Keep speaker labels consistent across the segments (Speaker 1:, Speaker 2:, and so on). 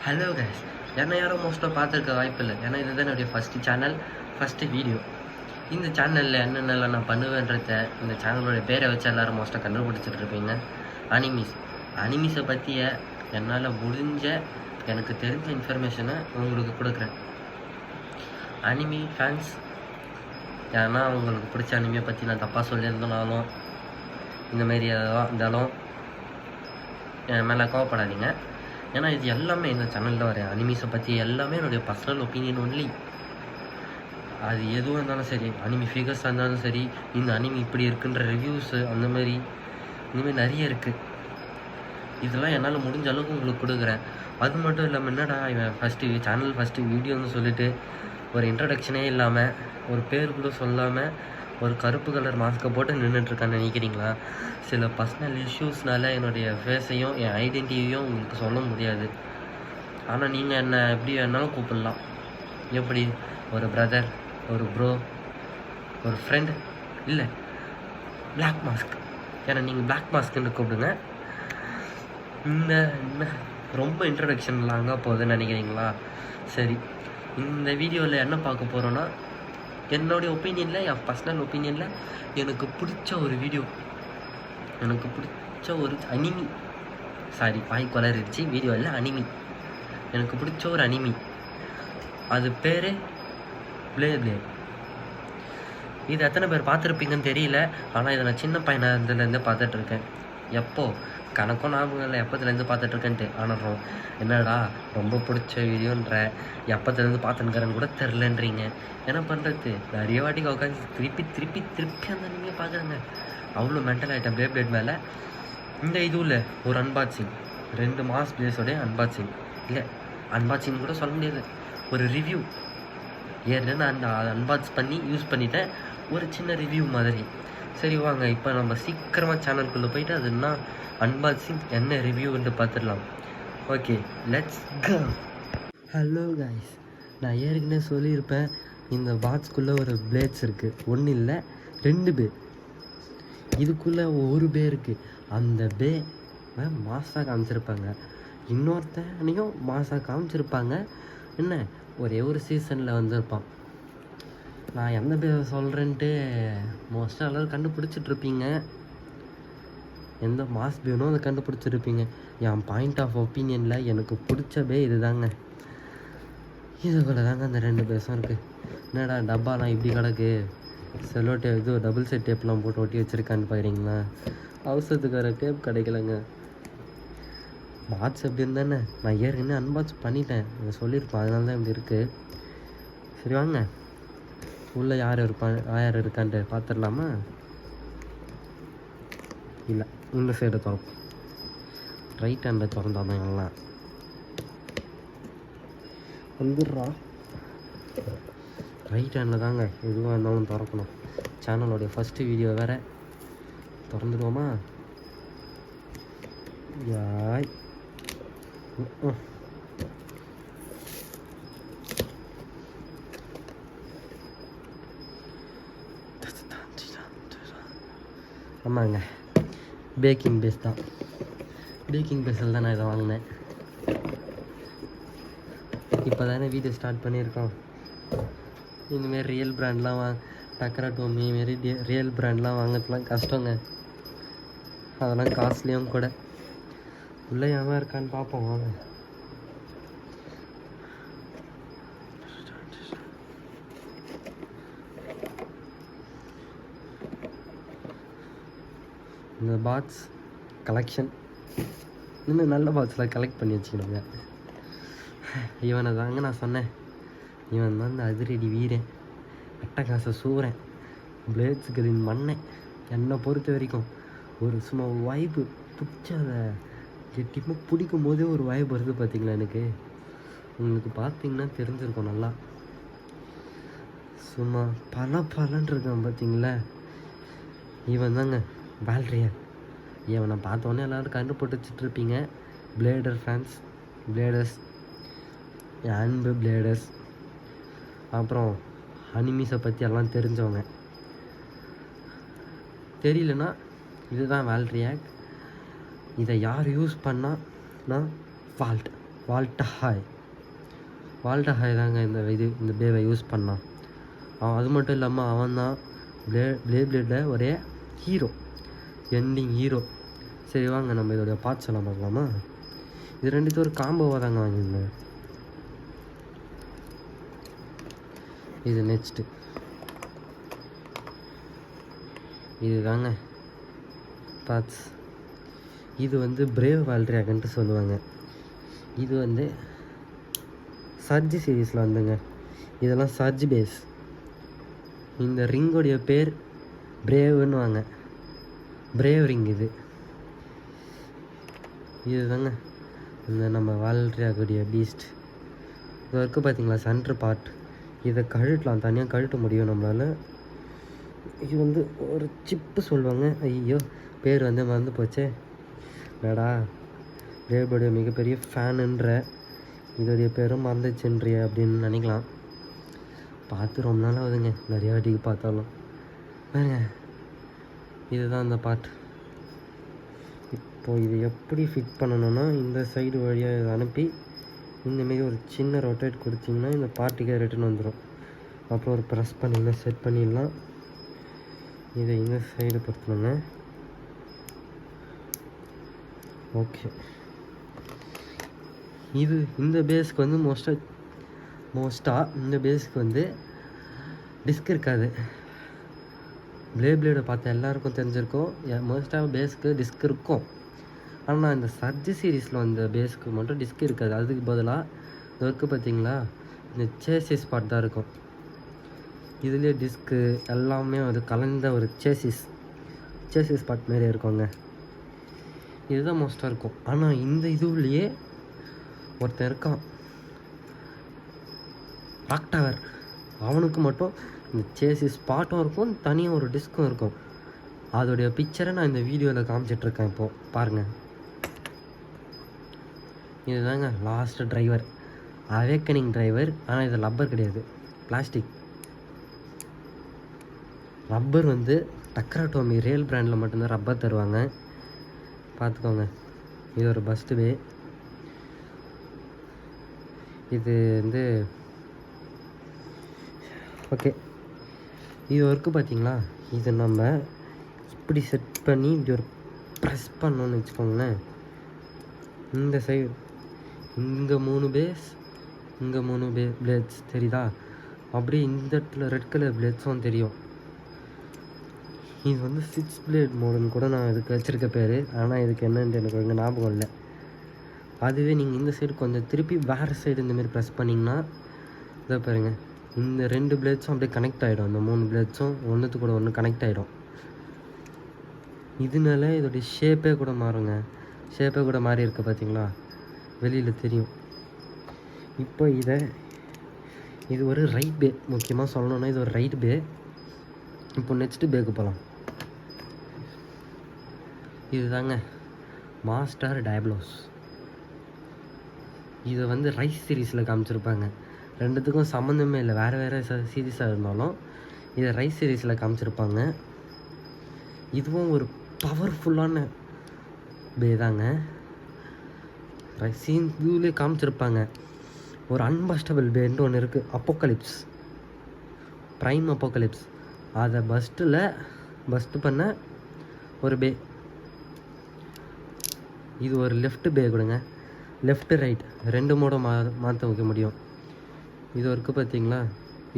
Speaker 1: Hello guys, என்னை யாரும் மோஸ்ட்டாக பார்த்துருக்க வாய்ப்பு இல்லை. ஏன்னா இதுதான் என்னுடைய ஃபஸ்ட்டு சேனல், ஃபஸ்ட்டு வீடியோ. இந்த சேனலில் என்னென்னலாம் நான் பண்ணுவேன்றத இந்த சேனலோட பேரை வச்சு எல்லோரும் மோஸ்ட்டாக கண்டுபிடிச்சிட்டு இருப்பீங்க. அனிமீஸை பற்றிய என்னால் முடிஞ்ச எனக்கு தெரிஞ்ச இன்ஃபர்மேஷனை உங்களுக்கு கொடுக்குறேன். அனிமி ஃபேன்ஸ் ஏன்னா உங்களுக்கு பிடிச்ச அனிமியை பற்றி நான் தப்பாக சொல்லியிருந்தனாலும் இந்தமாரி எதாவது இருந்தாலும் என் மேலே கோவப்படாதீங்க. ஏன்னா இது எல்லாமே இந்த சேனலில் வர அனிமீஸை பற்றி எல்லாமே என்னுடைய பர்சனல் ஒப்பீனியன் ஒன்லி. அது எதுவும் இருந்தாலும் சரி, அனிமி ஃபிகர்ஸாக இருந்தாலும் சரி, இந்த அனிமி இப்படி இருக்குன்ற ரிவ்யூஸு அந்தமாரி இந்தமாரி நிறைய இருக்குது. இதெல்லாம் என்னால் முடிஞ்ச அளவுக்கு உங்களுக்கு கொடுக்குறேன். அது மட்டும் இல்லாமல் என்னடா இவன் ஃபஸ்ட்டு வீடியோன்னு சொல்லிட்டு ஒரு இன்ட்ரடக்ஷனே இல்லாமல் ஒரு பேர் கூட சொல்லாமல் ஒரு கருப்பு கலர் மாஸ்க்கை போட்டு நின்றுட்டுருக்கான்னு நினைக்கிறீங்களா? சில பர்சனல் இஷ்யூஸ்னால என்னுடைய ஃபேஸையும் என் ஐடென்டிட்டியையும் உங்களுக்கு சொல்ல முடியாது. ஆனால் நீங்கள் என்னை எப்படி வேணாலும் கூப்பிடலாம். எப்படி? ஒரு பிரதர், ஒரு ப்ரோ, ஒரு ஃப்ரெண்ட், இல்லை பிளாக் மாஸ்க். ஏன்னா நீங்கள் பிளாக் மாஸ்க்குன்னு கூப்பிடுங்க. இந்த ரொம்ப இன்ட்ரடக்ஷன் லாங்காக போகுதுன்னு நினைக்கிறீங்களா? சரி, இந்த வீடியோவில் என்ன பார்க்க போகிறோன்னா, என்னுடைய ஒப்பீனியனில், என் பர்சனல் ஒப்பீனியனில் எனக்கு பிடிச்ச ஒரு வீடியோ, எனக்கு பிடிச்ச ஒரு அனிமி, வாய் கொலரிடுச்சு, வீடியோ இல்லை அனிமி. எனக்கு பிடிச்ச ஒரு அனிமி, அது பேர் பிளேட். இது எத்தனை பேர் பார்த்துருப்பீங்கன்னு தெரியல. ஆனால் இதை நான் சின்ன பையனாக பார்த்துட்ருக்கேன். கணக்கும் ஞாபகம் இல்லை எப்போத்துலேருந்து பார்த்துட்ருக்கேன்ட்டு. ஆனால் என்னடா ரொம்ப பிடிச்ச வீடியோன்ற எப்போத்துலேருந்து பார்த்துன்னுக்கிறேன்னு கூட தெரிலன்றீங்க. என்ன பண்ணுறது, நிறைய வாட்டிக்கு உட்காந்து திருப்பி அந்த அனிமியை பார்க்குறேங்க. அவ்வளோ மென்டல் ஆகிட்டேன் பிளேட் மேலே. இந்த இதுவில் ஒரு அன்பாக்சிங், 2 மாஸ் பிளேஸோடைய அன்பாக்சிங், இல்லை அன்பாக்சிங் கூட சொல்ல முடியாது, ஒரு ரிவ்யூ. ஏற்கனவே நான் அந்த அன்பாக்ஸ் பண்ணி யூஸ் பண்ணிட்டேன், ஒரு சின்ன ரிவ்யூ மாதிரி. சரி வாங்க, இப்போ நம்ம சீக்கிரமாக சேனலுக்குள்ளே போயிட்டு அது என்ன அன்பாக்சிங் என்ன ரிவ்யூன்ட்டு பார்த்துடலாம். Okay, let's go. Hello guys, நான் ஏற்கனவே சொல்லியிருப்பேன், இந்த பாக்ஸ்க்குள்ளே ஒரு பிளேட்ஸ் இருக்குது. 1 இல்லை 2 பே. இதுக்குள்ளே ஒரு பே இருக்குது. அந்த பே மாசாக காமிச்சிருப்பாங்க, இன்னொருத்தனையும் மாசாக காமிச்சிருப்பாங்க. என்ன, ஒரே ஒரு சீசனில் வந்திருப்பான். நான் எந்த பே சொல்கிறேன்ட்டு மோஸ்ட்டாக எல்லோரும் கண்டுபிடிச்சிட்ருப்பீங்க. எந்த மாஸ் பேனோ அதை கண்டுபிடிச்சிருப்பீங்க. என் பாயிண்ட் ஆஃப் ஒப்பீனியனில் எனக்கு பிடிச்ச பே இது தாங்க. இதுக்குள்ளே தாங்க அந்த 2 பேஸும் இருக்குது. என்னடா டப்பாலாம் இப்படி கிடக்கு, செல்லோ டேப் இது டபுள் செட் டேப்லாம் போட்டு ஒட்டி வச்சுருக்கான்னு பார்க்குறீங்களா? அவசரத்துக்கு வர டேப் கிடைக்கலங்க. பாக்ஸ் எப்படி இருந்தானே நான் ஏற்கனவே அன்பாக்ஸ் பண்ணிட்டேன், சொல்லியிருப்பேன், அதனால தான் இப்படி இருக்குது. சரி வாங்க, உள்ளே யார் இருக்கான்ட்டு பார்த்துடலாமா? இல்லை, இந்த சைடை திறப்போம். ரைட் ஹேண்டை திறந்தாதான் எல்லாம் வந்துடுறா. ரைட் ஹேண்டில் தாங்க எதுவாக இருந்தாலும் திறக்கணும். சேனலோடைய ஃபஸ்ட்டு வீடியோ வேறு. திறந்துடுவோமா? யாய் ஆமாங்க, பேக்கிங் பேஸ் தான். பேக்கிங் பேஸில் தான் நான் இதை வாங்கினேன். இப்போ தானே வீடியோ ஸ்டார்ட் பண்ணியிருக்கோம். இந்தமாரி ரியல் பிராண்ட்லாம் டக்கரா டோமி மாரி ரியல் பிராண்ட்லாம் வாங்கிறதுலாம் கஷ்டங்க. அதெல்லாம் காஸ்ட்லியும் கூட. உள்ளே ஏன் இருக்கான்னு பார்ப்போம் வாங்க. இந்த பாக்ஸ் கலெக்ஷன் இன்னும் நல்ல பாக்ஸில் கலெக்ட் பண்ணி வச்சுக்கணுங்க. இவனை தாங்க நான் சொன்னேன், இவன் தான் இந்த அதிரடி வீரன், அட்டகாச சூரன், பிளேட்ஸ் கிரீன் மண்ணன். என்னை பொறுத்த வரைக்கும் ஒரு சும்மா வைப்பு பிடிச்சதை கெட்டிமாக பிடிக்கும் போதே ஒரு வைப் வருது பார்த்தீங்களா? எனக்கு உங்களுக்கு பார்த்தீங்கன்னா தெரிஞ்சிருக்கும். நல்லா சும்மா பலன்னு இருக்கான் பார்த்தீங்களா? இவன் தாங்க வால்ட்ரியன். இவனை பார்த்தோன்னே எல்லோரும் கண்டுபிடிச்சிட்ருப்பீங்க. பிளேடர் ஃபேன்ஸ், பிளேடர்ஸ், அன்பு பிளேடர்ஸ், அப்புறம் அனிமீஸை பற்றி எல்லாம் தெரிஞ்சவங்க. தெரியலனா இதுதான் வால்ட்ரியாக். இதை யார் யூஸ் பண்ணால் ஃபால்ட். வால்டஹாய் தாங்க இந்த பேவை யூஸ் பண்ணான். அவன் அது மட்டும் இல்லாமல் அவன் தான் பிளேட்ல ஒரே ஹீரோ, எண்டிங் ஹீரோ. சரி வாங்க நம்ம இதோடைய பார்ட்ஸ் எல்லாம் பார்க்கலாமா? இது ரெண்டுத்தையும் ஒரு காம்போவாக தாங்க வாங்கியிருந்தேன். இது நெக்ஸ்ட்டு இது தாங்க பார்ட்ஸ். இது வந்து பிரேவ் வால்ட்ரியாகன்ட்டு சொல்லுவாங்க. இது வந்து சர்ஜ் சீரீஸில் வந்துங்க. இதெல்லாம் சர்ஜ் பேஸ். இந்த ரிங்கோடைய பேர் பிரேவ்னு வாங்க, பிரேவ் ரிங். இது தாங்க இந்த நம்ம வால்ட்ரியாகுடைய பீஸ்ட். இது வரைக்கும் பார்த்தீங்களா சென்ட்ரு பார்ட். இதை கழட்டலாம், தனியாக கழட்ட முடியும் நம்மளால். இது வந்து ஒரு சிப்பு சொல்லுவாங்க. ஐயோ பேர் வந்து மறந்து போச்சே. வேடா பிரேவோடைய மிகப்பெரிய ஃபேனுன்ற இதோடைய பேரும் மறந்துச்சுன்றிய அப்படின்னு நினைக்கலாம். பார்த்து ரொம்ப நாள் ஆகுதுங்க, நிறையா வாட்டிக்கு பார்த்தாலும். பாருங்க இதுதான் அந்த பார்ட். இப்போது இது எப்படி ஃபிட் பண்ணணும்னா, இந்த சைடு வழியாக இதை அனுப்பி இந்தமாரி ஒரு சின்ன ரொட்டேட் கொடுத்திங்கன்னா இந்த பார்ட்டிக்கே ரிட்டன் வந்துடும். அப்புறம் ஒரு ப்ரெஸ் பண்ணிடலாம், செட் பண்ணிடலாம். இதை இந்த சைடு பொறுத்தணுங்க. ஓகே, இது இந்த பேஸ்க்கு வந்து மோஸ்ட்டாக இந்த பேஸ்க்கு வந்து டிஸ்க் இருக்காது. பிளேடை பார்த்த எல்லாருக்கும் தெரிஞ்சிருக்கும், மோஸ்ட்டாக பேஸ்க்கு டிஸ்க் இருக்கும். ஆனால் இந்த சர்ஜ் சீரீஸில் வந்த பேஸ்க்கு மட்டும் டிஸ்க் இருக்காது. அதுக்கு பதிலாக இது இருக்குது பார்த்தீங்களா, இந்த சேசிஸ் பார்ட் தான் இருக்கும். இதுலேயே டிஸ்க்கு எல்லாமே அது கலந்த ஒரு சேசிஸ் பார்ட் மாரி இருக்குங்க. இதுதான் மோஸ்ட்டாக இருக்கும். ஆனால் இந்த இதுலேயே ஒருத்தன் இருக்கான், ஆக்டவர். அவனுக்கு மட்டும் இந்த சேசிஸ் பார்ட்டும் இருக்கும், தனியாக ஒரு டிஸ்க்கும் இருக்கும். அதோடைய பிக்சரை நான் இந்த வீடியோவில் காமிச்சிட்ருக்கேன். இப்போது பாருங்கள், இதுதாங்க லாஸ்ட் டிரைவர், அவேக்கனிங் டிரைவர். ஆனால் இது ரப்பர் கிடையாது, பிளாஸ்டிக். ரப்பர் வந்து டக்ராடோமி ரியல் பிராண்டில் மட்டும்தான் ரப்பர் தருவாங்க, பார்த்துக்கோங்க. இது ஒரு பஸ்ட்டு வே. இது வந்து ஓகே, இது ஒர்க்கு பார்த்தீங்களா. இது நம்ம இப்படி செட் பண்ணி இப்படி ஒரு ப்ரெஸ் பண்ணோன்னு வச்சுக்கோங்களேன். இந்த சைடு இங்கே 3 பேஸ், இங்கே 3 பிளேட்ஸ் தெரியுதா? அப்படியே இந்த இடத்துல ரெட் கலர் பிளேட்ஸும் தெரியும். இது வந்து 6 பிளேட் மோடுன்னு கூட நான் இதுக்கு வச்சுருக்க பேர். ஆனால் இதுக்கு என்னென்னு எனக்கு கொஞ்சம் ஞாபகம் இல்லை. அதுவே நீங்கள் இந்த சைடு கொஞ்சம் திருப்பி வேறு சைடு இந்தமாரி ப்ரெஸ் பண்ணிங்கன்னா இதை பாருங்கள், இந்த 2 பிளேட்ஸும் அப்படியே கனெக்ட் ஆகிடும். இந்த 3 பிளேட்ஸும் ஒன்றுத்து கூட ஒன்று கனெக்ட் ஆகிடும். இதனால இதோடைய ஷேப்பே கூட மாறுங்க. ஷேப்பே கூட மாறி இருக்குது பார்த்தீங்களா, வெளியில் தெரியும். இப்போ இது ஒரு ரைட் பே. முக்கியமாக சொல்லணுன்னா இது ஒரு ரைட் பே. இப்போ நெக்ஸ்ட்டு பேக்கு போகலாம். இதுதாங்க மாஸ்டர் டயப்ளோஸ். இதை வந்து ரைஸ் சீரீஸில் காமிச்சிருப்பாங்க. ரெண்டுத்துக்கும் சம்மந்தமே இல்லை, வேறு சீரீஸாக இருந்தாலும் இதை ரைஸ் சீரீஸில் காமிச்சிருப்பாங்க. இதுவும் ஒரு பவர்ஃபுல்லான பே தாங்க. சீன் இதுலேயே காமிச்சிருப்பாங்க. ஒரு அன்பஸ்டபிள் பேன்ட்டு ஒன்று இருக்குது, ப்ரைம் அப்போக்கலிப்ஸ். அதை பஸ்ட்டு பண்ண ஒரு பே. இது ஒரு லெஃப்ட் பே கொடுங்க, லெஃப்ட் ரைட் 2 மோட மாற்ற வைக்க முடியும். இது இருக்குது பார்த்தீங்களா.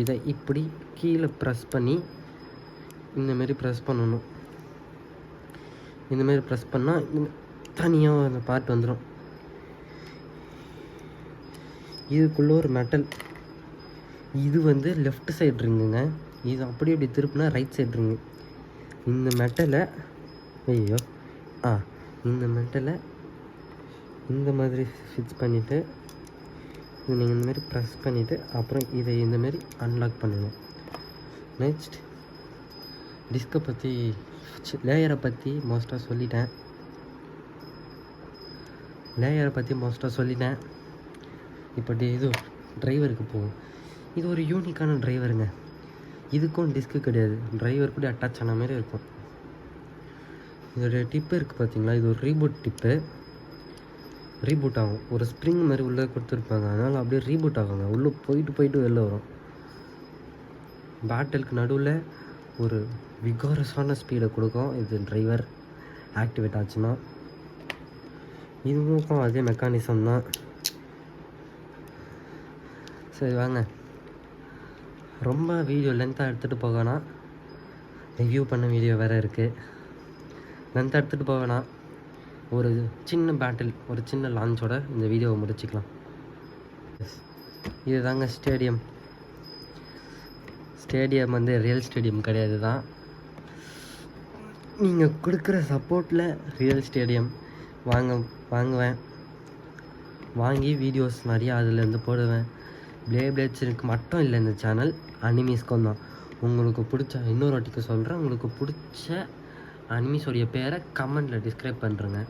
Speaker 1: இதை இப்படி கீழே ப்ரெஸ் பண்ணி இந்தமாரி ப்ரெஸ் பண்ணணும். இந்தமாரி ப்ரெஸ் பண்ணால் தனியாக அந்த பார்ட் வந்துடும். இதுக்குள்ளே ஒரு மெட்டல். இது வந்து லெஃப்ட் சைடு ரிங்குங்க. இது அப்படி இப்படி திருப்பினா ரைட் சைடு ரிங்கு. இந்த மெட்டலை இந்த மெட்டலை இந்த மாதிரி ஃபிக்ஸ் பண்ணிவிட்டு இது நீங்கள் இந்தமாரி ப்ரெஸ் பண்ணிவிட்டு அப்புறம் இதை இந்தமாரி அன்லாக் பண்ணணும். நெக்ஸ்ட் டிஸ்கை பற்றி, லேயரை பற்றி மோஸ்ட்டாக சொல்லிட்டேன். இப்போ இது டிரைவருக்கு போகும். இது ஒரு யூனிக்கான டிரைவருங்க. இதுக்கும் டிஸ்க்கு கிடையாது, டிரைவர் கூட அட்டாச் ஆன மாதிரி இருக்கும். இதோடைய டிப்பு இருக்குது பார்த்தீங்களா, இது ஒரு ரீபூட் டிப்பு. ரீபூட் ஆகும். ஒரு ஸ்ப்ரிங் மாதிரி உள்ளே கொடுத்துருப்பாங்க, அதனால் அப்படியே ரீபூட் ஆகுங்க. உள்ளே போயிட்டு வெளில வரும். பேட்டிலுக்கு நடுவில் ஒரு விகாரஸான ஸ்பீடை கொடுக்கும் இது டிரைவர் ஆக்டிவேட் ஆச்சுன்னா. இதுவும் அதே மெக்கானிசம் தான். சரி வாங்க, ரொம்ப வீடியோ லென்த்தாக எடுத்துகிட்டு போகனா, ரிவ்யூ பண்ண வீடியோ வேறு இருக்குது. லென்த்தாக எடுத்துகிட்டு போவேனா, ஒரு சின்ன பேட்டில், ஒரு சின்ன லான்ச்சோட இந்த வீடியோவை முடிச்சுக்கலாம். இது தாங்க ஸ்டேடியம். ஸ்டேடியம் வந்து ரியல் ஸ்டேடியம் கிடையாது தான். நீங்கள் கொடுக்குற சப்போர்ட்டில் ரியல் ஸ்டேடியம் வாங்குவேன். வாங்கி வீடியோஸ் நிறையா அதிலேருந்து போடுவேன். பிளேட்ஸுக்கு மட்டும் இல்லை இந்த சேனல், அனிமீஸ்க்கும் தான். உங்களுக்கு பிடிச்ச, இன்னொரு வாட்டிக்கு சொல்கிறேன், உங்களுக்கு பிடிச்ச அனிமீஸோடைய பேரை கமெண்டில் டிஸ்கிரைப் பண்ணுறேங்க.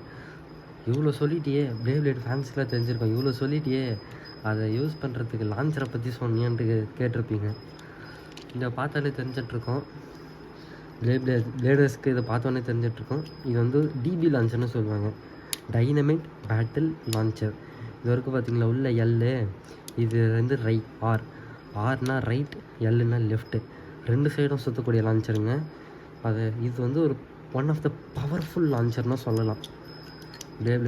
Speaker 1: இவ்வளோ சொல்லிட்டியே, பிளேட் ஃபேன்ஸ்லாம் தெரிஞ்சிருக்கோம், இவ்வளோ சொல்லிட்டியே, அதை யூஸ் பண்ணுறதுக்கு லான்ச்சரை பற்றி சொன்னியான்ட்டு கேட்டிருப்பீங்க. இதை பார்த்தாலே தெரிஞ்சிட்ருக்கோம், பிளேடர்ஸ்க்கு இதை பார்த்தோன்னே தெரிஞ்சிட்ருக்கோம். இது வந்து டிபி லான்ச்சர்னு சொல்லுவாங்க, டைனமிக் பேட்டில் லான்ச்சர். இது வரைக்கும் பார்த்தீங்களா உள்ள எல்லு, இது வந்து ஆர்னா ரைட், எல்லுனா லெஃப்ட்டு, ரெண்டு சைடும் சுற்றக்கூடிய லான்ச்சருங்க. இது வந்து ஒரு ஒன் ஆஃப் த பவர்ஃபுல் லான்ச்சர்னால் சொல்லலாம். பிளேட்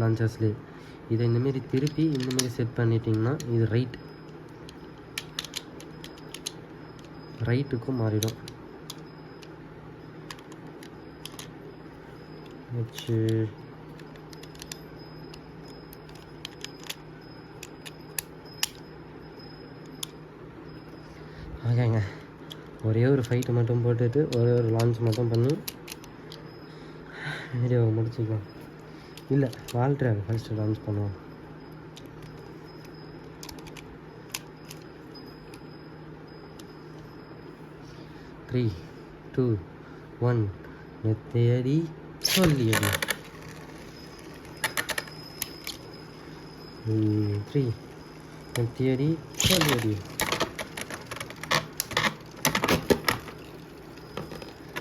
Speaker 1: லான்ச்சர்ஸ்லேயே இதை இந்தமாரி திருப்பி இந்தமாரி செட் பண்ணிட்டிங்கன்னா இது ரைட்டுக்கும் மாறிடும். வச்சு ஓகேங்க, ஒரே ஒரு ஃபைட்டு மட்டும் போட்டுட்டு ஒரே ஒரு லான்ச் மட்டும் பண்ணி வீடியோவை முடிச்சுக்கலாம். இல்லை, வால்ட்ரேவை ஃபஸ்ட்டு லான்ச் பண்ணுவோம். த்ரீ, 2, 1, நெத்தையடி சொல்லியடி. 3, நெத்தையடி சொல்லியடி.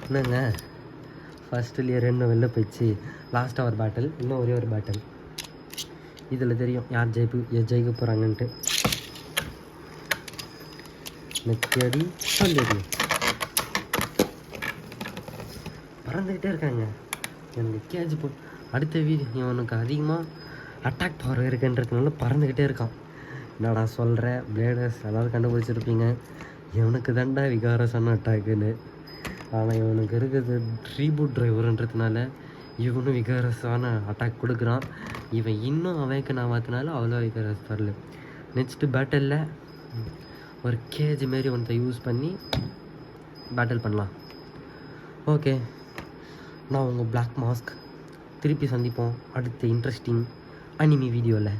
Speaker 1: என்னங்க, ஃபஸ்ட்டுலேயே 2 வெளில போயிடுச்சு. லாஸ்ட்டாக ஒரு பேட்டில், இன்னும் ஒரே ஒரு பேட்டில். இதில் தெரியும் யார் ஜெயிக்க போகிறாங்கன்ட்டு. நெத்தியடி சொல்லடி பறந்துக்கிட்டே இருக்காங்க. எனக்கு கேட்ச் அடுத்த வீடு இவனுக்கு அதிகமாக அட்டாக் பவர் இருக்குன்றதுனால பறந்துக்கிட்டே இருக்கான். என்னடா சொல்கிற, பிளேடர்ஸ் எல்லோரும் கண்டுபிடிச்சிருப்பீங்க, இவனுக்கு தாண்டா விகாரசான அட்டாக்குன்னு. ஆனால் இவனுக்கு இருக்கிறது ரீபூட் டிரைவருன்றதுனால இவனும் விகாரஸான அட்டாக் கொடுக்குறான். இவன் இன்னும் அவேக்கன் ஆகாதனால அவ்வளோ விகாரஸ் வரல. நெக்ஸ்ட்டு பேட்டிலில் ஒரு கேஜ் மாரி ஒன்றை யூஸ் பண்ணி பேட்டில் பண்ணலாம். ஓகே, நான் உங்கள் பிளாக் மாஸ்க். திருப்பி சந்திப்போம் அடுத்த இன்ட்ரெஸ்டிங் அனிமி வீடியோவில்.